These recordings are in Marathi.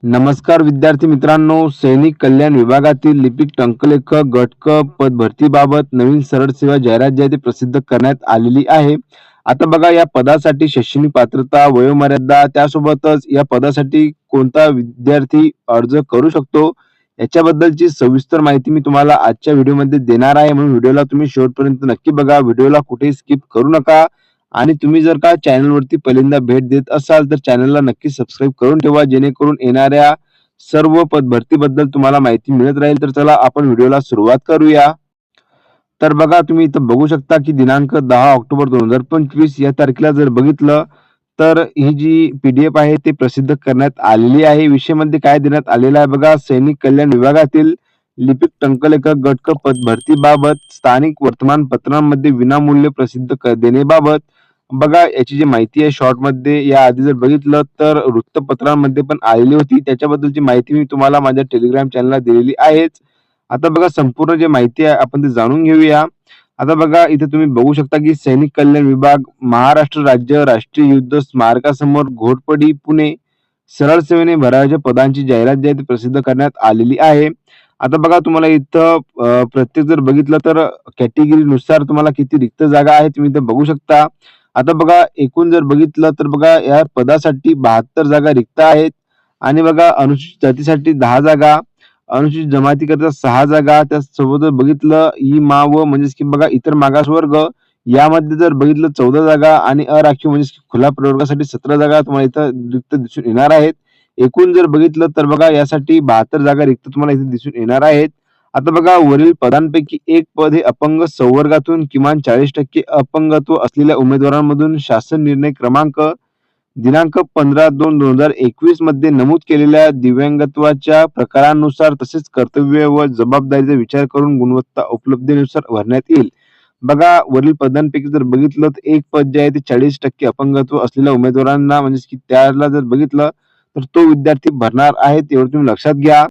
नमस्कार विद्यार्थी मित्रांनो, सैनिक कल्याण विभागातील लिपिक टंकलेखक गट क पद भरतीबाबत नवीन सरळ सेवा जाहिरात जी आहे ती प्रसिद्ध करण्यात आलेली आहे. आता बघा या पदासाठी शैक्षणिक पात्रता, वयोमर्यादा त्यासोबतच या पदासाठी कोणता विद्यार्थी अर्ज करू शकतो याच्याबद्दलची सविस्तर माहिती मी तुम्हाला आजच्या व्हिडिओमध्ये देणार आहे. म्हणून व्हिडिओला तुम्ही शेवटपर्यंत नक्की बघा. व्हिडिओला कुठेही स्किप करू नका. आणि तुम्ही जर का चॅनलवरती पहिल्यांदा भेट देत असाल तर चॅनलला नक्की सबस्क्राईब करून ठेवा, जेणेकरून येणाऱ्या सर्व भरतीबद्दल तुम्हाला माहिती मिळत राहील. तर चला आपण व्हिडिओला सुरुवात करूया. तर बघा तुम्ही इथं बघू शकता की दिनांक 10 ऑक्टोबर 2025 या तारखेला जर बघितलं तर ही जी पीडीएफ आहे ती प्रसिद्ध करण्यात आलेली आहे. विषयामध्ये काय देण्यात आलेलं आहे बघा, सैनिक कल्याण विभागातील लिपिक टंकलेखक गट क पद भरतीबाबत स्थानिक वर्तमानपत्रांमध्ये विनामूल्य प्रसिद्ध देण्याबाबत बघा याची जी माहिती आहे शॉर्टमध्ये या आधी जर बघितलं तर वृत्तपत्रांमध्ये पण आलेली होती. त्याच्याबद्दलची माहिती मी तुम्हाला माझ्या टेलिग्राम चॅनलला दिलेली आहेच. आता बघा संपूर्ण जे माहिती आहे आपण ते जाणून घेऊया. आता बघा इथे तुम्ही बघू शकता की सैनिक कल्याण विभाग, महाराष्ट्र राज्य राष्ट्रीय युद्ध स्मारकासमोर घोरपडी, पुणे सरळ सेवेने भरायच्या पदांची जाहिरात जी आहे ती प्रसिद्ध करण्यात आलेली आहे. आता बघा तुम्हाला इथं प्रत्येक जर बघितलं तर कॅटेगरीनुसार तुम्हाला किती रिक्त जागा आहे तुम्ही इथं बघू शकता. आता बघा एकूण जर बघितलं तर बघा या पदासाठी 72 जागा रिक्त आहेत आणि बघा अनुसूचित जातीसाठी 10 जागा, अनुसूचित जमातीकरता 6 जागा, त्यासोबत बघितलं ई मा व म्हणजेच की बघा इतर मागासवर्ग यामध्ये जर बघितलं 14 जागा आणि अराखीव म्हणजेच की खुल्या प्रवर्गासाठी 17 जागा तुम्हाला इथं रिक्त दिसून येणार आहेत. एकूण जर बघितलं तर बघा यासाठी 72 जागा रिक्त तुम्हाला इथे दिसून येणार आहेत. आता बघा वरील पदांपैकी एक पद हे अपंग संवर्गातून किमान 40% अपंगत्व असलेल्या उमेदवारांमधून शासन निर्णय क्रमांक दिनांक 15/2/2021 मध्ये नमूद केलेल्या दिव्यांगत्वाच्या प्रकारानुसार तसेच कर्तव्य व जबाबदारीचा विचार करून गुणवत्ता उपलब्धतेनुसार भरण्यात येईल. बघा वरील पदांपैकी जर बघितलं तर एक पद जे आहे ते 40% अपंगत्व असलेल्या उमेदवारांना म्हणजे की त्याला जर बघितलं तर तो विद्यार्थी भरणार आहे, तेवढं तुम्ही लक्षात घ्या.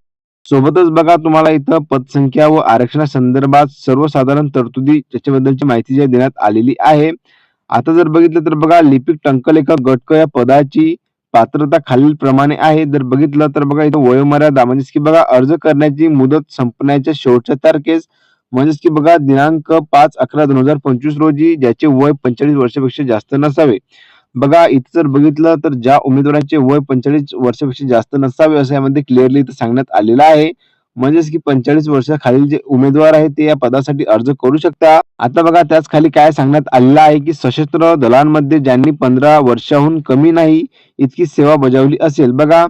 सोबतच बघा तुम्हाला इथं पदसंख्या व आरक्षणासंदर्भात सर्वसाधारण तरतुदी त्याच्याबद्दलची माहिती जी देण्यात आलेली आहे. आता जर बघितलं तर बघा लिपिक टंकलेखक गट क या पदाची पात्रता खालीलप्रमाणे आहे. जर बघितलं तर बघा इथं वयोमर्यादा म्हणजेच की बघा अर्ज करण्याची मुदत संपण्याच्या शेवटच्या तारखेस म्हणजेच की बघा दिनांक 5/11/2025 रोजी ज्याचे वय 45 वर्षापेक्षा जास्त नसावे. बघा इथं जर बघितलं तर ज्या उमेदवारांचे वय 45 वर्षापेक्षा जास्त नसावे असं यामध्ये क्लिअरली इथं सांगण्यात आलेलं आहे. म्हणजेच की 45 वर्षाखालील जे उमेदवार आहेत ते या पदासाठी अर्ज करू शकता. आता बघा त्याच खाली काय सांगण्यात आलेलं आहे की सशस्त्र दलांमध्ये ज्यांनी 15 वर्षाहून कमी नाही इतकी सेवा बजावली असेल. बघा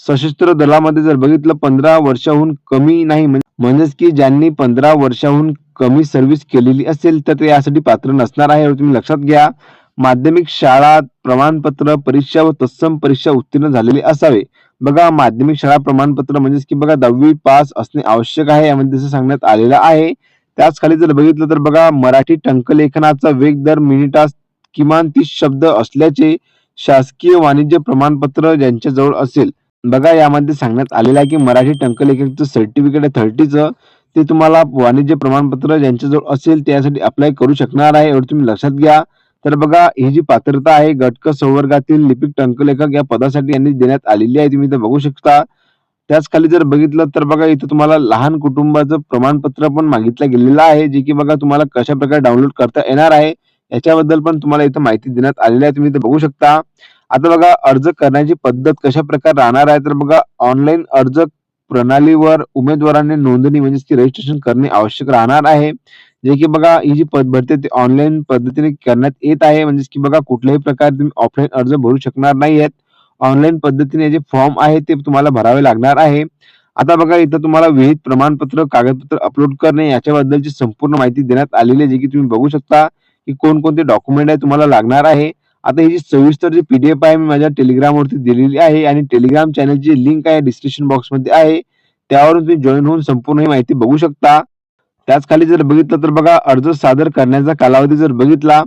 सशस्त्र दलामध्ये जर बघितलं 15 वर्षाहून कमी नाही म्हणजेच की ज्यांनी 15 वर्षाहून कमी सर्व्हिस केलेली असेल तर ते यासाठी पात्र नसणार आहे, तुम्ही लक्षात घ्या. माध्यमिक शाळा प्रमाणपत्र परीक्षा व तत्सम परीक्षा उत्तीर्ण झालेले असावे. बघा माध्यमिक शाळा प्रमाणपत्र म्हणजेच की बघा 10वी पास असणे आवश्यक आहे यामध्ये असं सांगण्यात आलेलं आहे. त्याच खाली जर बघितलं तर बघा मराठी टंकलेखनाचा वेग दर मिनिटास किमान 30 शब्द असल्याचे शासकीय वाणिज्य प्रमाणपत्र ज्यांच्याजवळ असेल. बघा यामध्ये सांगण्यात आलेलं आहे की मराठी टंकलेखनाचं सर्टिफिकेट आहे 30चं ते तुम्हाला वाणिज्य प्रमाणपत्र ज्यांच्याजवळ असेल त्यासाठी अप्लाय करू शकणार आहे, एवढं तुम्ही लक्षात घ्या. तर बघा ही जी पात्रता आहे गट क संवर्गातील लिपिक टंकलेखक या पदासाठी यांनी देण्यात आलेली आहे, तुम्ही इथं बघू शकता. त्याच खाली जर बघितलं तर बघा इथं तुम्हाला लहान कुटुंबाचं प्रमाणपत्र पण मागितलं गेलेलं आहे, जे की बघा तुम्हाला कशा प्रकारे डाउनलोड करता येणार आहे याच्याबद्दल पण तुम्हाला इथं माहिती देण्यात आलेली आहे, तुम्ही इथं बघू शकता. आता बघा अर्ज करण्याची पद्धत कशा प्रकारे राहणार आहे तर बघा ऑनलाईन अर्ज प्रणालीवर उमेदवारांनी नोंदणी म्हणजे की रजिस्ट्रेशन करणे आवश्यक राहणार आहे. जे की बघा ही जी पद भरती ती ऑनलाईन पद्धतीने करण्यात येत आहे, म्हणजे की बघा कुठल्याही प्रकारे तुम्ही ऑफलाईन अर्ज भरू शकणार नाहीयेत. ऑनलाईन पद्धतीने जे फॉर्म आहे ते तुम्हाला भरावे लागणार आहे. आता बघा इथं तुम्हाला विहित प्रमाणपत्र कागदपत्र अपलोड करणे याच्याबद्दलची संपूर्ण माहिती देण्यात आलेली आहे, जे की तुम्ही बघू शकता की कोणकोणते डॉक्युमेंट आहे तुम्हाला लागणार आहे. आता ही जी सविस्तर जी पीडीएफ आहे मी माझ्या टेलिग्रामवरती दिलेली आहे आणि टेलिग्राम चॅनलची लिंक आहे डिस्क्रिप्शन बॉक्समध्ये आहे, त्यावरून तुम्ही जॉईन होऊन संपूर्ण ही माहिती बघू शकता. त्याच खाली जर बघितलं तर बघा अर्ज सादर करण्याचा कालावधी जर बघितला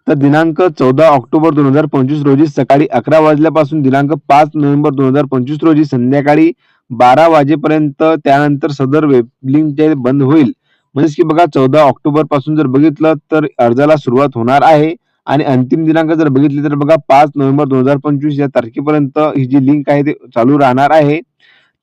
तर दिनांक 14 ऑक्टोबर 2025 रोजी सकाळी 11 वाजल्यापासून दिनांक 5 नोव्हेंबर 2025 रोजी संध्याकाळी 12 वाजेपर्यंत, त्यानंतर सदर वेब लिंक जे बंद होईल. म्हणजे की बघा 14 ऑक्टोबर पासून जर बघितलं तर अर्जाला सुरुवात होणार आहे आणि अंतिम दिनांक जर बघितली तर बघा 5 नोव्हेंबर 2025 या तारखेपर्यंत ही जी लिंक आहे ते चालू राहणार आहे.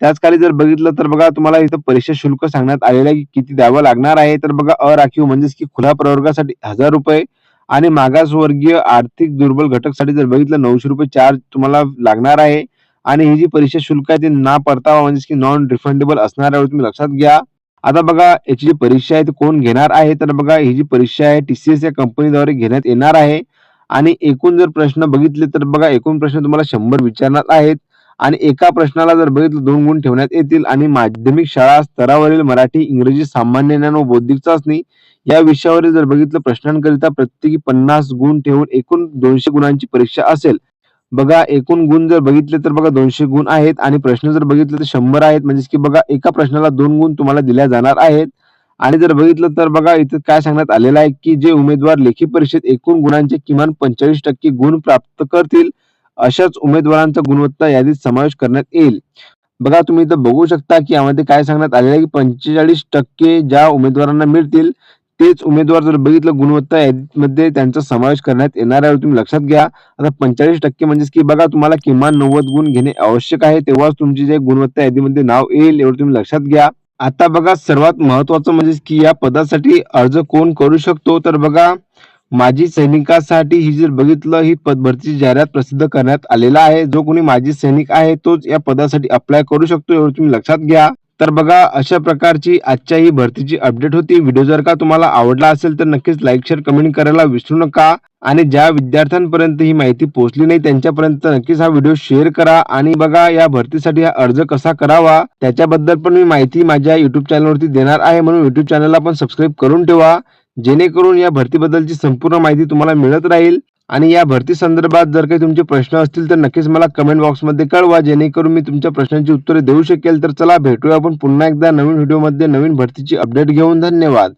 त्याच खाली जर बघितलं तर बघा तुम्हाला इथं परीक्षा शुल्क सांगण्यात आलेलं आहे की किती द्यावं लागणार आहे. तर बघा अराखीव म्हणजेच की खुल्या प्रवर्गासाठी ₹1000 आणि मागासवर्गीय आर्थिक दुर्बल घटकसाठी जर बघितलं ₹900 चार्ज तुम्हाला लागणार आहे. आणि ही जी परीक्षा शुल्क आहे ते ना परतावा म्हणजेच की नॉन रिफंडेबल असणार आहे, तुम्ही लक्षात घ्या. आता बघा याची जी परीक्षा आहे ती कोण घेणार आहे, तर बघा ही जी परीक्षा आहे TCS या कंपनीद्वारे घेण्यात येणार आहे. आणि एकूण जर प्रश्न बघितले तर बघा एकूण प्रश्न तुम्हाला 100 विचारणार आहेत. आणि एका प्रश्नाला जर बघितलं 2 गुण ठेवण्यात येतील आणि माध्यमिक शाळा स्तरावरील मराठी, इंग्रजी, सामान्य ज्ञान व बौद्धिक चाचणी या विषयावरील जर बघितलं प्रश्नांकरिता प्रत्येकी 50 गुण ठेवून एकूण 200 गुणांची परीक्षा असेल. बघा एकूण गुण जर बघितले तर बघा 200 गुण आहेत आणि प्रश्न जर बघितले तर 100 आहेत. म्हणजेच की बघा एका प्रश्नाला 2 गुण तुम्हाला दिल्या जाणार आहेत. आणि जर बघितलं तर बघा इथं काय सांगण्यात आलेलं आहे, की जे उमेदवार लेखी परीक्षेत एकूण गुणांचे किमान 45% गुण प्राप्त करतील, अशाच उमेदवारांचा गुणवत्ता यादीत समावेश करण्यात येईल. बघा तुम्ही इथं बघू शकता, की यामध्ये काय सांगण्यात आलेलं आहे, की 45% ज्या उमेदवारांना मिळतील, तेच उमेदवार जर बघितलं गुणवत्ता यादीमध्ये त्यांचा समावेश करण्यात येणार आहे. तुम्ही लक्षात घ्या. आता 45% म्हणजेच की बघा तुम्हाला किमान 90 गुण घेणे आवश्यक आहे. तेव्हाच तुमची जे गुणवत्ता यादीमध्ये नाव येईल, एवढं तुम्ही लक्षात घ्या. आता बघा सर्वात महत्त्वाचं म्हणजे की या पदासाठी अर्ज कोण करू शकतो? तर बघा माजी सैनिकासाठी ही जर बघितलं ही भरतीची जाहिरात प्रसिद्ध करण्यात आलेला आहे. जो कोणी माजी सैनिक आहे तोच या पदासाठी अप्लाय करू शकतो, एवढं तुम्ही लक्षात घ्या. तर बघा अशा प्रकारची आजच्या ही भरतीची अपडेट होती. व्हिडिओ जर का तुम्हाला आवडला असेल तर नक्कीच लाईक, शेअर, कमेंट करायला विसरू नका. आणि ज्या विद्यार्थ्यांपर्यंत ही माहिती पोहोचली नाही त्यांच्यापर्यंत नक्कीच हा व्हिडिओ शेअर करा. आणि बघा या भरतीसाठी हा अर्ज कसा करावा त्याच्याबद्दल पण मी माहिती माझ्या YouTube चॅनलवरती देणार आहे, म्हणून YouTube चॅनलला पण सबस्क्राईब करून ठेवा, जेणेकरून या भरतीबद्दलची संपूर्ण माहिती तुम्हाला मिळत राहील. आणि या भरती संदर्भात जर काही तुमचे प्रश्न असतील तर नक्कीच मला कमेंट बॉक्समध्ये कळवा, जेणेकरून मी तुमच्या प्रश्नांची उत्तरे देऊ शकेल. तर चला भेटूया आपण पुन्हा एकदा नवीन व्हिडिओमध्ये नवीन भरतीची अपडेट घेऊन. धन्यवाद.